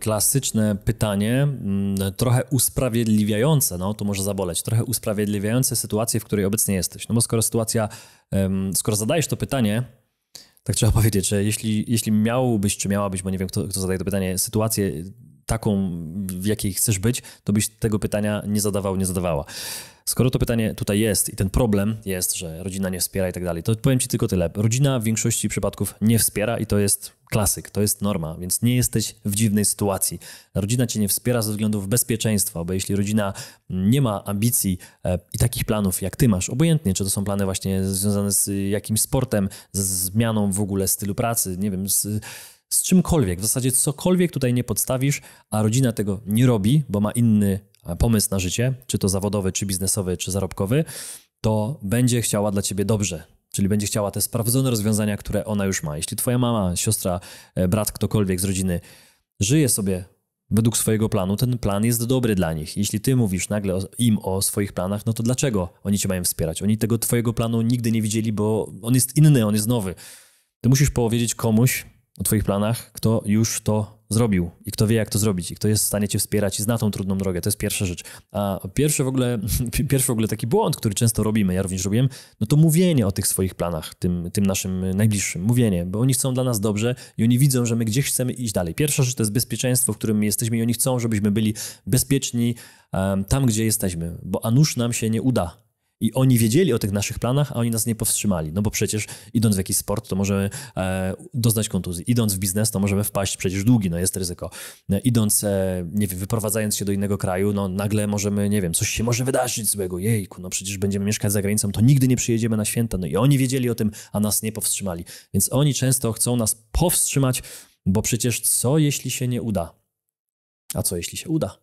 klasyczne pytanie, trochę usprawiedliwiające, no to może zaboleć, trochę usprawiedliwiające sytuację, w której obecnie jesteś. No bo skoro zadajesz to pytanie, tak trzeba powiedzieć, że jeśli miałbyś, czy miałabyś, bo nie wiem, kto zadaje to pytanie, sytuację taką, w jakiej chcesz być, to byś tego pytania nie zadawała. Skoro to pytanie tutaj jest i ten problem jest, że rodzina nie wspiera i tak dalej, to powiem ci tylko tyle. Rodzina w większości przypadków nie wspiera i to jest klasyk, to jest norma, więc nie jesteś w dziwnej sytuacji. Rodzina cię nie wspiera ze względów bezpieczeństwa, bo jeśli rodzina nie ma ambicji i takich planów, jak ty masz, obojętnie, czy to są plany właśnie związane z jakimś sportem, ze zmianą w ogóle stylu pracy, nie wiem, z czymkolwiek, w zasadzie cokolwiek tutaj nie podstawisz, a rodzina tego nie robi, bo ma inny pomysł na życie, czy to zawodowy, czy biznesowy, czy zarobkowy, to będzie chciała dla ciebie dobrze. Czyli będzie chciała te sprawdzone rozwiązania, które ona już ma. Jeśli twoja mama, siostra, brat, ktokolwiek z rodziny żyje sobie według swojego planu, ten plan jest dobry dla nich. Jeśli ty mówisz nagle im o swoich planach, no to dlaczego oni cię mają wspierać? Oni tego twojego planu nigdy nie widzieli, bo on jest inny, on jest nowy. Ty musisz powiedzieć komuś o twoich planach, kto już to zrobił i kto wie, jak to zrobić i kto jest w stanie cię wspierać i zna tą trudną drogę. To jest pierwsza rzecz. A pierwszy w ogóle taki błąd, który często robimy, ja również robiłem, no to mówienie o tych swoich planach, tym naszym najbliższym. Mówienie, bo oni chcą dla nas dobrze i oni widzą, że my gdzieś chcemy iść dalej. Pierwsza rzecz to jest bezpieczeństwo, w którym my jesteśmy i oni chcą, żebyśmy byli bezpieczni tam, gdzie jesteśmy, bo a nuż nam się nie uda. I oni wiedzieli o tych naszych planach, a oni nas nie powstrzymali. No bo przecież idąc w jakiś sport, to możemy doznać kontuzji. Idąc w biznes, to możemy wpaść przecież długi, no jest ryzyko. Idąc, nie wiem, wyprowadzając się do innego kraju, no nagle możemy, nie wiem, coś się może wydarzyć złego. Jejku, no przecież będziemy mieszkać za granicą, to nigdy nie przyjedziemy na święta. No i oni wiedzieli o tym, a nas nie powstrzymali. Więc oni często chcą nas powstrzymać, bo przecież co jeśli się nie uda? A co jeśli się uda?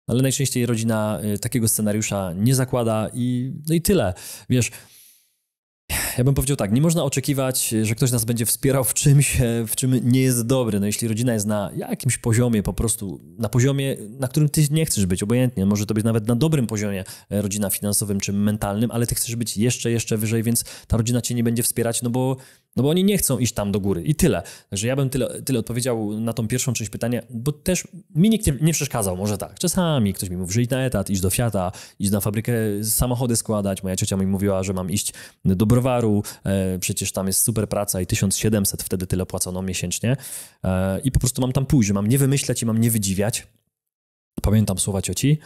Ale najczęściej rodzina takiego scenariusza nie zakłada no i tyle. Wiesz, ja bym powiedział tak, nie można oczekiwać, że ktoś nas będzie wspierał w czymś, w czym nie jest dobry. No jeśli rodzina jest na jakimś poziomie po prostu, na poziomie, na którym ty nie chcesz być, obojętnie, może to być nawet na dobrym poziomie rodzina finansowym czy mentalnym, ale ty chcesz być jeszcze wyżej, więc ta rodzina cię nie będzie wspierać, no bo oni nie chcą iść tam do góry i tyle. Także ja bym tyle odpowiedział na tą pierwszą część pytania, bo też mi nikt nie przeszkadzał, może tak. Czasami ktoś mi mówi, że idź na etat, idź do Fiata, idź na fabrykę samochody składać. Moja ciocia mi mówiła, że mam iść do browaru, przecież tam jest super praca i 1700 wtedy tyle płacono miesięcznie i po prostu mam tam pójść, że mam nie wymyślać i mam nie wydziwiać. Pamiętam słowa cioci.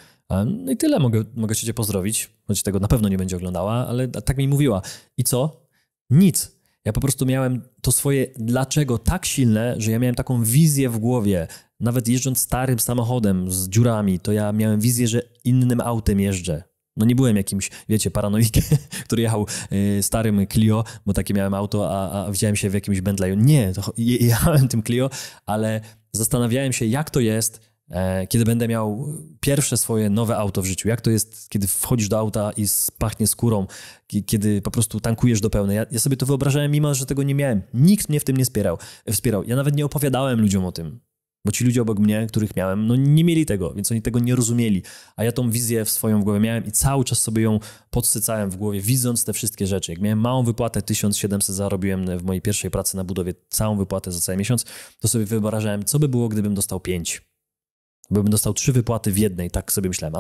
No i tyle, mogę cię pozdrowić, choć tego na pewno nie będzie oglądała, ale tak mi mówiła. I co? Nic. Ja po prostu miałem to swoje dlaczego tak silne, że ja miałem taką wizję w głowie. Nawet jeżdżąc starym samochodem z dziurami, to ja miałem wizję, że innym autem jeżdżę. No nie byłem jakimś, wiecie, paranoikiem, który jechał starym Clio, bo takie miałem auto, a widziałem się w jakimś Bentleyu. Nie, jechałem tym Clio, ale zastanawiałem się, jak to jest, kiedy będę miał pierwsze swoje nowe auto w życiu. Jak to jest, kiedy wchodzisz do auta i pachnie skórą, kiedy po prostu tankujesz do pełnej. Ja sobie to wyobrażałem, mimo że tego nie miałem. Nikt mnie w tym nie wspierał. Ja nawet nie opowiadałem ludziom o tym, bo ci ludzie obok mnie, których miałem, no nie mieli tego, więc oni tego nie rozumieli. A ja tą wizję w głowie miałem i cały czas sobie ją podsycałem w głowie, widząc te wszystkie rzeczy. Jak miałem małą wypłatę, 1700 zarobiłem w mojej pierwszej pracy na budowie, całą wypłatę za cały miesiąc, to sobie wyobrażałem, co by było, gdybym dostał 5. Bo bym dostał 3 wypłaty w jednej, tak sobie myślałem.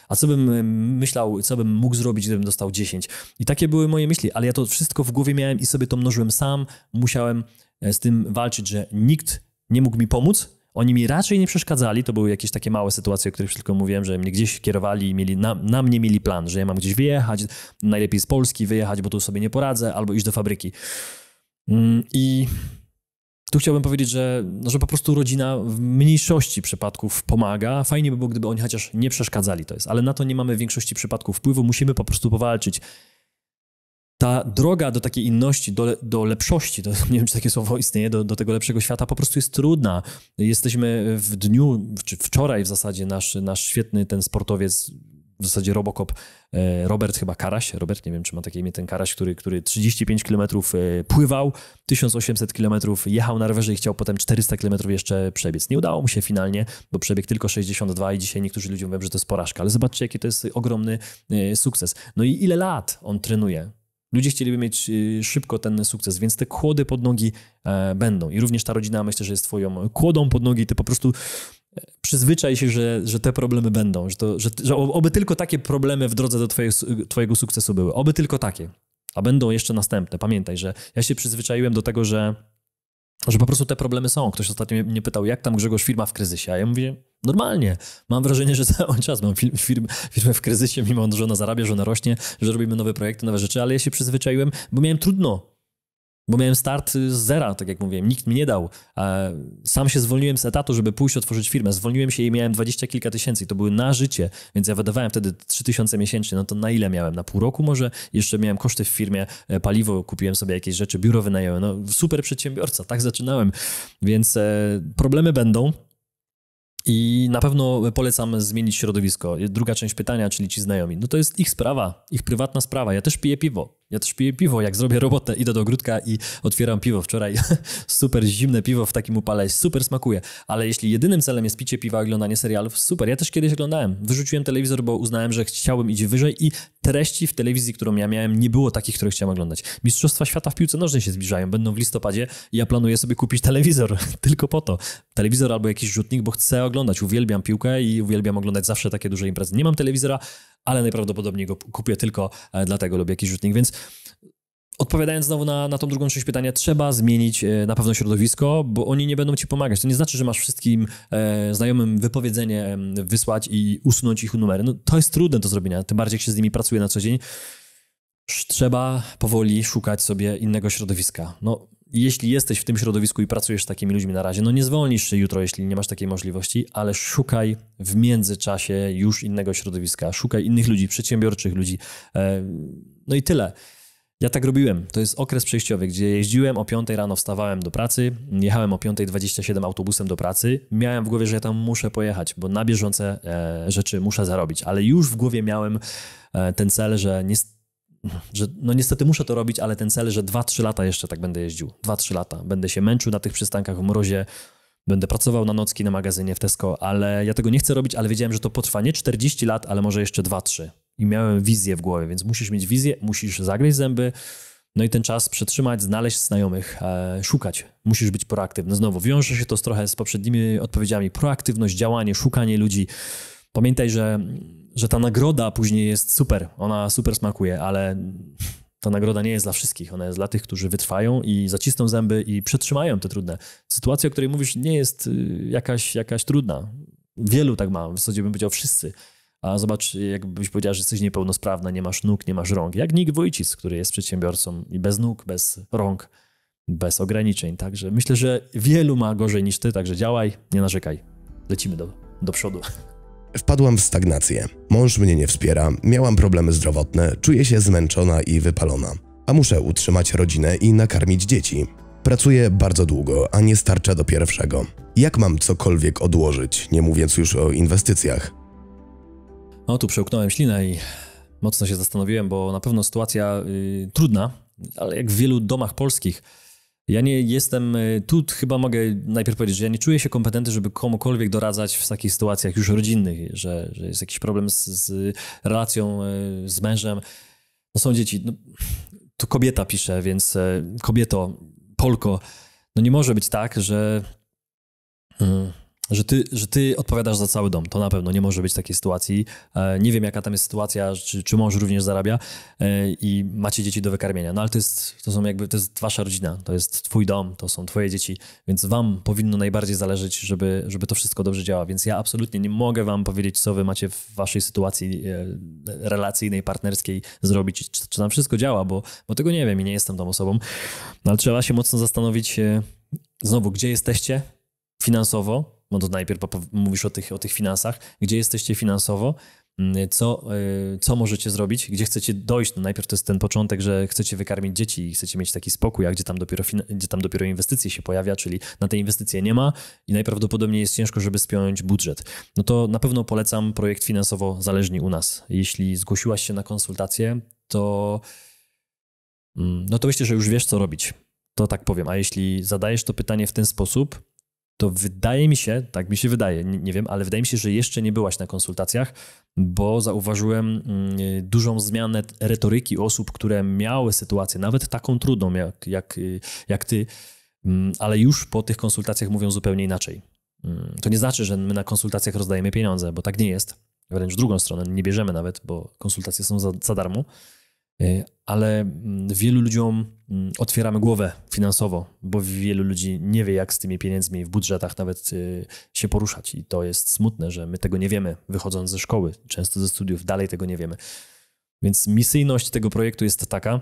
A co bym myślał, co bym mógł zrobić, gdybym dostał 10. I takie były moje myśli, ale ja to wszystko w głowie miałem i sobie to mnożyłem sam. Musiałem z tym walczyć, że nikt nie mógł mi pomóc. Oni mi raczej nie przeszkadzali. To były jakieś takie małe sytuacje, o których tylko mówiłem, że mnie gdzieś kierowali i na mnie mieli plan, że ja mam gdzieś wyjechać, najlepiej z Polski wyjechać, bo tu sobie nie poradzę, albo iść do fabryki. I tu chciałbym powiedzieć, że po prostu rodzina w mniejszości przypadków pomaga. Fajnie by było, gdyby oni chociaż nie przeszkadzali, to jest. Ale na to nie mamy w większości przypadków wpływu. Musimy po prostu powalczyć. Ta droga do takiej inności, do lepszości, nie wiem, czy takie słowo istnieje, do tego lepszego świata po prostu jest trudna. Jesteśmy w dniu, czy wczoraj w zasadzie nasz świetny ten sportowiec, w zasadzie Robocop, Robert chyba Karaś, Robert, nie wiem, czy ma takie imię ten Karaś, który 35 km pływał, 1800 km jechał na rowerze i chciał potem 400 km jeszcze przebiec. Nie udało mu się finalnie, bo przebiegł tylko 62 i dzisiaj niektórzy ludzie mówią, że to jest porażka, ale zobaczcie, jaki to jest ogromny sukces. No i ile lat on trenuje. Ludzie chcieliby mieć szybko ten sukces, więc te kłody pod nogi będą. I również ta rodzina, myślę, że jest twoją kłodą pod nogi. Ty po prostu przyzwyczaj się, że te problemy będą. Że oby tylko takie problemy w drodze do twojego sukcesu były. Oby tylko takie. A będą jeszcze następne. Pamiętaj, że ja się przyzwyczaiłem do tego, że po prostu te problemy są. Ktoś ostatnio mnie pytał, jak tam Grzegorz firma w kryzysie? A ja mówię, normalnie. Mam wrażenie, że cały czas mam firmę w kryzysie, mimo że ona zarabia, że ona rośnie, że robimy nowe projekty, nowe rzeczy, ale ja się przyzwyczaiłem, bo miałem trudno. Bo miałem start z zera, tak jak mówiłem, nikt mi nie dał. Sam się zwolniłem z etatu, żeby pójść otworzyć firmę. Zwolniłem się i miałem 20 kilka tysięcy i to były na życie, więc ja wydawałem wtedy 3000 miesięcznie. No to na ile miałem? Na pół roku może? Jeszcze miałem koszty w firmie, paliwo, kupiłem sobie jakieś rzeczy, biuro wynająłem. No super przedsiębiorca, tak zaczynałem. Więc problemy będą. I na pewno polecam zmienić środowisko. Druga część pytania, czyli ci znajomi. No to jest ich sprawa, ich prywatna sprawa. Ja też piję piwo. Jak zrobię robotę, idę do ogródka i otwieram piwo. Wczoraj super zimne piwo w takim upale, super smakuje. Ale jeśli jedynym celem jest picie piwa, oglądanie serialów, super. Ja też kiedyś oglądałem. Wyrzuciłem telewizor, bo uznałem, że chciałem iść wyżej i treści w telewizji, którą ja miałem, nie było takich, które chciałem oglądać. Mistrzostwa świata w piłce nożnej się zbliżają, będą w listopadzie i ja planuję sobie kupić telewizor tylko po to. Telewizor albo jakiś rzutnik, bo chcę oglądać. Uwielbiam piłkę i uwielbiam oglądać zawsze takie duże imprezy. Nie mam telewizora, ale najprawdopodobniej go kupię tylko dlatego, lubię jakiś rzutnik, więc odpowiadając znowu na tą drugą część pytania, trzeba zmienić na pewno środowisko, bo oni nie będą ci pomagać. To nie znaczy, że masz wszystkim znajomym wypowiedzenie wysłać i usunąć ich numery. No, to jest trudne do zrobienia, tym bardziej jak się z nimi pracuje na co dzień. Trzeba powoli szukać sobie innego środowiska. No, jeśli jesteś w tym środowisku i pracujesz z takimi ludźmi na razie, no nie zwolnisz się jutro, jeśli nie masz takiej możliwości, ale szukaj w międzyczasie już innego środowiska. Szukaj innych ludzi, przedsiębiorczych ludzi. No i tyle. Ja tak robiłem. To jest okres przejściowy, gdzie jeździłem o 5 rano, wstawałem do pracy, jechałem o 5:27 autobusem do pracy. Miałem w głowie, że ja tam muszę pojechać, bo na bieżące rzeczy muszę zarobić, ale już w głowie miałem ten cel, że no niestety muszę to robić, ale ten cel, że 2-3 lata jeszcze tak będę jeździł. 2-3 lata. Będę się męczył na tych przystankach w mrozie, będę pracował na nocki na magazynie w Tesco, ale ja tego nie chcę robić, ale wiedziałem, że to potrwa nie 40 lat, ale może jeszcze 2-3. I miałem wizję w głowie, więc musisz mieć wizję, musisz zagryźć zęby, no i ten czas przetrzymać, znaleźć znajomych, szukać. Musisz być proaktywny. Znowu, wiąże się to trochę z poprzednimi odpowiedziami. Proaktywność, działanie, szukanie ludzi. Pamiętaj, że ta nagroda później jest super, ona super smakuje, ale ta nagroda nie jest dla wszystkich. Ona jest dla tych, którzy wytrwają i zacisną zęby i przetrzymają te trudne. Sytuacja, o której mówisz, nie jest jakaś trudna. Wielu tak ma, w zasadzie bym powiedział wszyscy. A zobacz, jakbyś powiedział, że jesteś niepełnosprawna, nie masz nóg, nie masz rąk. Jak Nick Wójcic, który jest przedsiębiorcą i bez nóg, bez rąk, bez ograniczeń. Także myślę, że wielu ma gorzej niż ty, także działaj, nie narzekaj. Lecimy do przodu. Wpadłam w stagnację. Mąż mnie nie wspiera, miałam problemy zdrowotne, czuję się zmęczona i wypalona. A muszę utrzymać rodzinę i nakarmić dzieci. Pracuję bardzo długo, a nie starcza do pierwszego. Jak mam cokolwiek odłożyć, nie mówiąc już o inwestycjach? No tu przełknąłem ślinę i mocno się zastanowiłem, bo na pewno sytuacja trudna, ale jak w wielu domach polskich. Ja nie jestem, tu chyba mogę najpierw powiedzieć, że ja nie czuję się kompetentny, żeby komukolwiek doradzać w takich sytuacjach już rodzinnych, że jest jakiś problem z relacją z mężem. No są dzieci, no, tu kobieta pisze, więc kobieto, Polko, no nie może być tak, że ty odpowiadasz za cały dom. To na pewno nie może być takiej sytuacji. Nie wiem, jaka tam jest sytuacja, czy mąż również zarabia i macie dzieci do wykarmienia. No ale to jest wasza rodzina, to jest twój dom, to są twoje dzieci, więc wam powinno najbardziej zależeć, żeby to wszystko dobrze działało. Więc ja absolutnie nie mogę wam powiedzieć, co wy macie w waszej sytuacji relacyjnej, partnerskiej zrobić, czy tam wszystko działa, bo tego nie wiem i nie jestem tą osobą. No, ale trzeba się mocno zastanowić znowu, gdzie jesteście finansowo. No to najpierw mówisz o tych finansach, gdzie jesteście finansowo, co możecie zrobić, gdzie chcecie dojść. No najpierw to jest ten początek, że chcecie wykarmić dzieci i chcecie mieć taki spokój, a gdzie tam dopiero inwestycje się pojawia, czyli na te inwestycje nie ma i najprawdopodobniej jest ciężko, żeby spiąć budżet. No to na pewno polecam projekt finansowo zależni u nas. Jeśli zgłosiłaś się na konsultację, to myślę, że już wiesz, co robić. To tak powiem. A jeśli zadajesz to pytanie w ten sposób, to wydaje mi się, tak mi się wydaje, nie wiem, ale wydaje mi się, że jeszcze nie byłaś na konsultacjach, bo zauważyłem dużą zmianę retoryki osób, które miały sytuację, nawet taką trudną jak ty, ale już po tych konsultacjach mówią zupełnie inaczej. To nie znaczy, że my na konsultacjach rozdajemy pieniądze, bo tak nie jest. Wręcz w drugą stronę, nie bierzemy nawet, bo konsultacje są za darmo. Ale wielu ludziom otwieramy głowę finansowo, bo wielu ludzi nie wie, jak z tymi pieniędzmi w budżetach nawet się poruszać i to jest smutne, że my tego nie wiemy, wychodząc ze szkoły, często ze studiów, dalej tego nie wiemy. Więc misyjność tego projektu jest taka,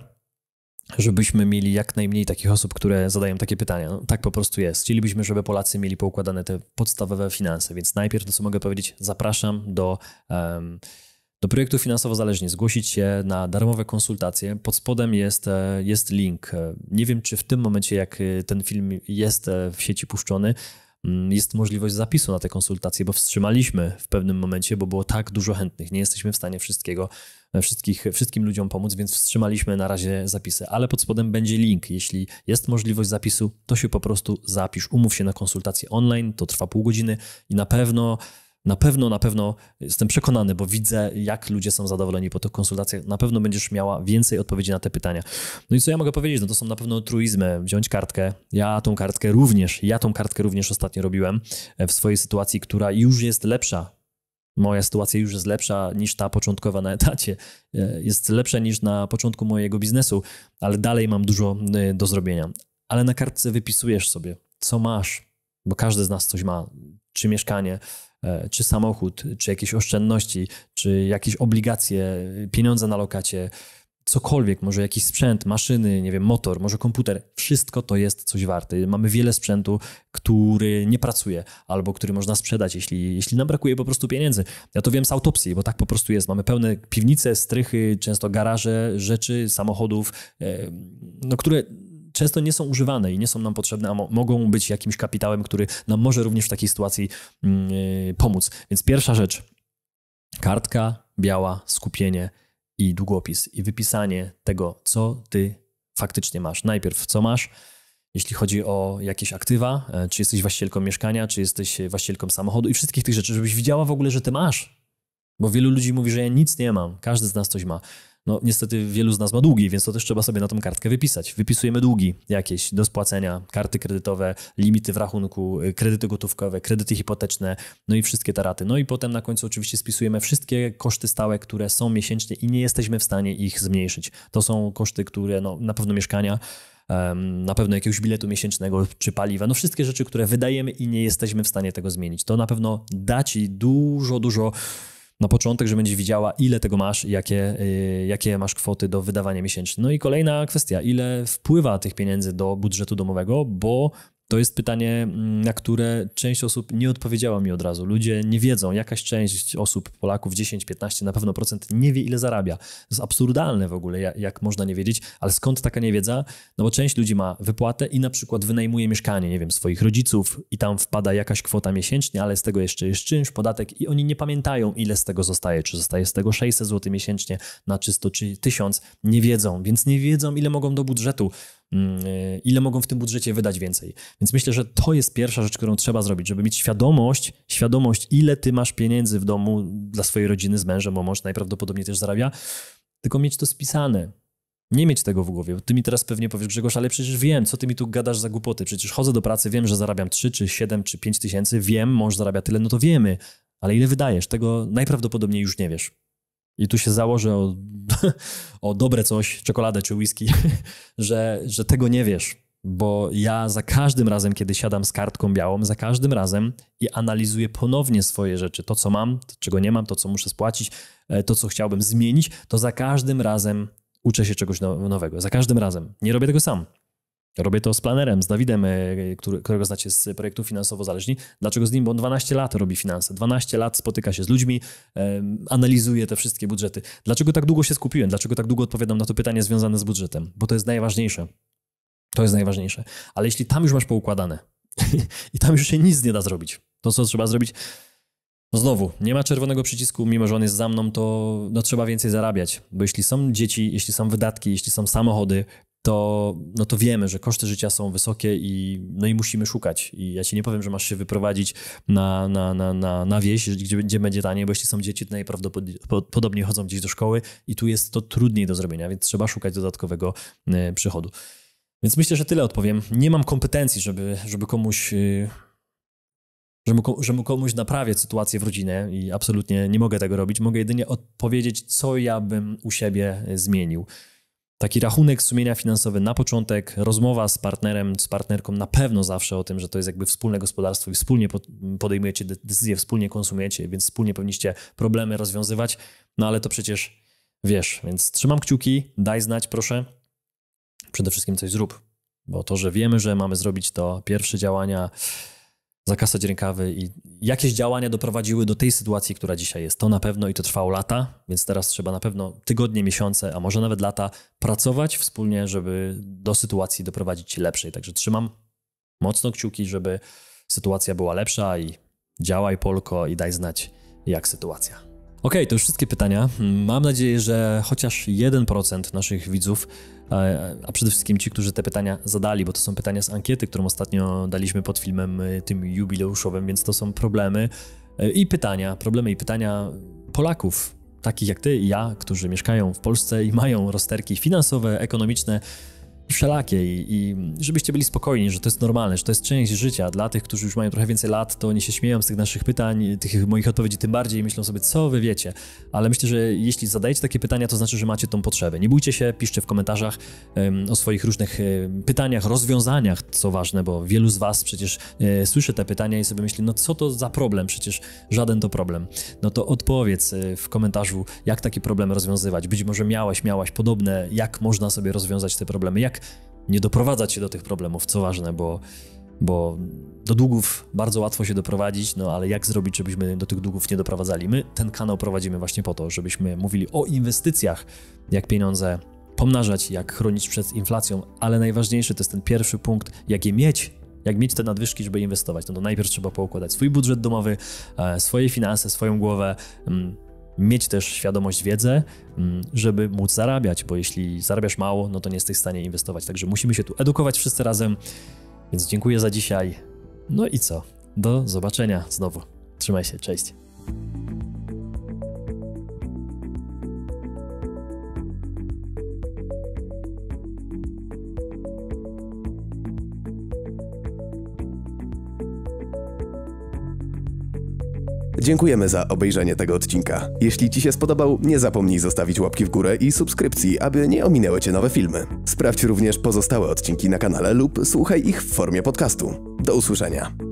żebyśmy mieli jak najmniej takich osób, które zadają takie pytania. No, tak po prostu jest. Chcielibyśmy, żeby Polacy mieli poukładane te podstawowe finanse, więc najpierw to, co mogę powiedzieć, zapraszam do projektu Finansowo Zależni, zgłosić się na darmowe konsultacje. Pod spodem jest link. Nie wiem, czy w tym momencie, jak ten film jest w sieci puszczony, jest możliwość zapisu na te konsultacje, bo wstrzymaliśmy w pewnym momencie, bo było tak dużo chętnych. Nie jesteśmy w stanie wszystkim ludziom pomóc, więc wstrzymaliśmy na razie zapisy. Ale pod spodem będzie link. Jeśli jest możliwość zapisu, to się po prostu zapisz. Umów się na konsultację online, to trwa pół godziny i na pewno jestem przekonany, bo widzę, jak ludzie są zadowoleni po tych konsultacjach. Na pewno będziesz miała więcej odpowiedzi na te pytania. No i co ja mogę powiedzieć? No to są na pewno truizmy. Wziąć kartkę. Ja tą kartkę również ostatnio robiłem w swojej sytuacji, która już jest lepsza. Moja sytuacja już jest lepsza niż ta początkowa na etacie. Jest lepsza niż na początku mojego biznesu, ale dalej mam dużo do zrobienia. Ale na kartce wypisujesz sobie, co masz, bo każdy z nas coś ma. Czy mieszkanie, czy samochód, czy jakieś oszczędności, czy jakieś obligacje, pieniądze na lokacie, cokolwiek, może jakiś sprzęt, maszyny, nie wiem, motor, może komputer. Wszystko to jest coś warte. Mamy wiele sprzętu, który nie pracuje, albo który można sprzedać, jeśli nam brakuje po prostu pieniędzy. Ja to wiem z autopsji, bo tak po prostu jest. Mamy pełne piwnice, strychy, często garaże, rzeczy, samochodów, które często nie są używane i nie są nam potrzebne, a mogą być jakimś kapitałem, który nam może również w takiej sytuacji pomóc. Więc pierwsza rzecz, kartka biała, skupienie i długopis i wypisanie tego, co ty faktycznie masz. Najpierw co masz, jeśli chodzi o jakieś aktywa, czy jesteś właścicielką mieszkania, czy jesteś właścicielką samochodu i wszystkich tych rzeczy, żebyś widziała w ogóle, że ty masz. Bo wielu ludzi mówi, że ja nic nie mam. Każdy z nas coś ma. No niestety wielu z nas ma długi, więc to też trzeba sobie na tą kartkę wypisać. Wypisujemy długi jakieś do spłacenia, karty kredytowe, limity w rachunku, kredyty gotówkowe, kredyty hipoteczne, no i wszystkie te raty. No i potem na końcu oczywiście spisujemy wszystkie koszty stałe, które są miesięcznie i nie jesteśmy w stanie ich zmniejszyć. To są koszty, które no, na pewno mieszkania, na pewno jakiegoś biletu miesięcznego czy paliwa, no wszystkie rzeczy, które wydajemy i nie jesteśmy w stanie tego zmienić. To na pewno da ci dużo na początek, że będziesz widziała, ile tego masz, jakie masz kwoty do wydawania miesięcznie. No i kolejna kwestia, ile wpływa tych pieniędzy do budżetu domowego, bo to jest pytanie, na które część osób nie odpowiedziała mi od razu. Ludzie nie wiedzą, jakaś część osób, Polaków, 10-15 na pewno procent, nie wie, ile zarabia. To jest absurdalne w ogóle, jak można nie wiedzieć, ale skąd taka niewiedza? No bo część ludzi ma wypłatę i na przykład wynajmuje mieszkanie, nie wiem, swoich rodziców i tam wpada jakaś kwota miesięcznie, ale z tego jeszcze jest czynsz, podatek i oni nie pamiętają, ile z tego zostaje. Czy zostaje z tego 600 zł miesięcznie na czysto, czy 1000. Nie wiedzą, więc nie wiedzą, ile mogą do budżetu, ile mogą w tym budżecie wydać więcej. Więc myślę, że to jest pierwsza rzecz, którą trzeba zrobić, żeby mieć świadomość, ile ty masz pieniędzy w domu dla swojej rodziny z mężem, bo mąż najprawdopodobniej też zarabia, tylko mieć to spisane. Nie mieć tego w głowie. Ty mi teraz pewnie powiesz, Grzegorz, ale przecież wiem, co ty mi tu gadasz za głupoty. Przecież chodzę do pracy, wiem, że zarabiam 3, czy 7, czy 5 tysięcy, wiem, mąż zarabia tyle, no to wiemy, ale ile wydajesz? Tego najprawdopodobniej już nie wiesz. I tu się założę o dobre coś, czekoladę czy whisky, że tego nie wiesz, bo ja za każdym razem, kiedy siadam z kartką białą, za każdym razem i analizuję ponownie swoje rzeczy, to co mam, to czego nie mam, to co muszę spłacić, to co chciałbym zmienić, to za każdym razem uczę się czegoś nowego, za każdym razem. Nie robię tego sam. Robię to z planerem, z Dawidem, którego znacie z projektu Finansowo Zależni. Dlaczego z nim? Bo on 12 lat robi finanse. 12 lat spotyka się z ludźmi, analizuje te wszystkie budżety. Dlaczego tak długo się skupiłem? Dlaczego tak długo odpowiadam na to pytanie związane z budżetem? Bo to jest najważniejsze. To jest najważniejsze. Ale jeśli tam już masz poukładane i tam już się nic nie da zrobić, to co trzeba zrobić? No znowu, nie ma czerwonego przycisku, mimo że on jest za mną, to trzeba więcej zarabiać. Bo jeśli są dzieci, jeśli są wydatki, jeśli są samochody, to wiemy, że koszty życia są wysokie i musimy szukać. I ja ci nie powiem, że masz się wyprowadzić na wieś, gdzie będzie taniej, bo jeśli są dzieci, to najprawdopodobniej chodzą gdzieś do szkoły i tu jest to trudniej do zrobienia, więc trzeba szukać dodatkowego przychodu. Więc myślę, że tyle odpowiem. Nie mam kompetencji, żeby komuś naprawiać sytuację w rodzinie i absolutnie nie mogę tego robić. Mogę jedynie odpowiedzieć, co ja bym u siebie zmienił. Taki rachunek sumienia finansowy na początek, rozmowa z partnerem, z partnerką na pewno zawsze o tym, że to jest jakby wspólne gospodarstwo i wspólnie podejmujecie decyzje, wspólnie konsumujecie, więc wspólnie powinniście problemy rozwiązywać, no ale to przecież wiesz, więc trzymam kciuki, daj znać proszę, przede wszystkim coś zrób, bo to, że wiemy, że mamy zrobić to pierwsze działania, zakasać rękawy i jakieś działania doprowadziły do tej sytuacji, która dzisiaj jest. To na pewno i to trwało lata, więc teraz trzeba na pewno tygodnie, miesiące, a może nawet lata pracować wspólnie, żeby do sytuacji doprowadzić lepszej. Także trzymam mocno kciuki, żeby sytuacja była lepsza i działaj Polko i daj znać, jak sytuacja. Okej, to już wszystkie pytania. Mam nadzieję, że chociaż 1% naszych widzów, a przede wszystkim ci, którzy te pytania zadali, bo to są pytania z ankiety, którą ostatnio daliśmy pod filmem tym jubileuszowym, więc to są problemy i pytania Polaków, takich jak ty i ja, którzy mieszkają w Polsce i mają rozterki finansowe, ekonomiczne. wszelakie i żebyście byli spokojni, że to jest normalne, że to jest część życia. Dla tych, którzy już mają trochę więcej lat, to oni się śmieją z tych naszych pytań, tych moich odpowiedzi tym bardziej i myślą sobie, co wy wiecie. Ale myślę, że jeśli zadajecie takie pytania, to znaczy, że macie tą potrzebę. Nie bójcie się, piszcie w komentarzach o swoich różnych pytaniach, rozwiązaniach, co ważne, bo wielu z was przecież słyszy te pytania i sobie myśli, no co to za problem? Przecież żaden to problem. No to odpowiedz w komentarzu, jak taki problem rozwiązywać. Być może miałaś podobne, jak można sobie rozwiązać te problemy, jak nie doprowadzać się do tych problemów, co ważne, bo do długów bardzo łatwo się doprowadzić, no ale jak zrobić, żebyśmy do tych długów nie doprowadzali? My ten kanał prowadzimy właśnie po to, żebyśmy mówili o inwestycjach, jak pieniądze pomnażać, jak chronić przed inflacją, ale najważniejszy to jest ten pierwszy punkt, jak mieć te nadwyżki, żeby inwestować. No to najpierw trzeba poukładać swój budżet domowy, swoje finanse, swoją głowę, mieć też świadomość, wiedzę, żeby móc zarabiać, bo jeśli zarabiasz mało, no to nie jesteś w stanie inwestować. Także musimy się tu edukować wszyscy razem, więc dziękuję za dzisiaj. No i co? Do zobaczenia znowu. Trzymaj się, cześć. Dziękujemy za obejrzenie tego odcinka. Jeśli Ci się spodobał, nie zapomnij zostawić łapki w górę i subskrypcji, aby nie ominęły Cię nowe filmy. Sprawdź również pozostałe odcinki na kanale lub słuchaj ich w formie podcastu. Do usłyszenia.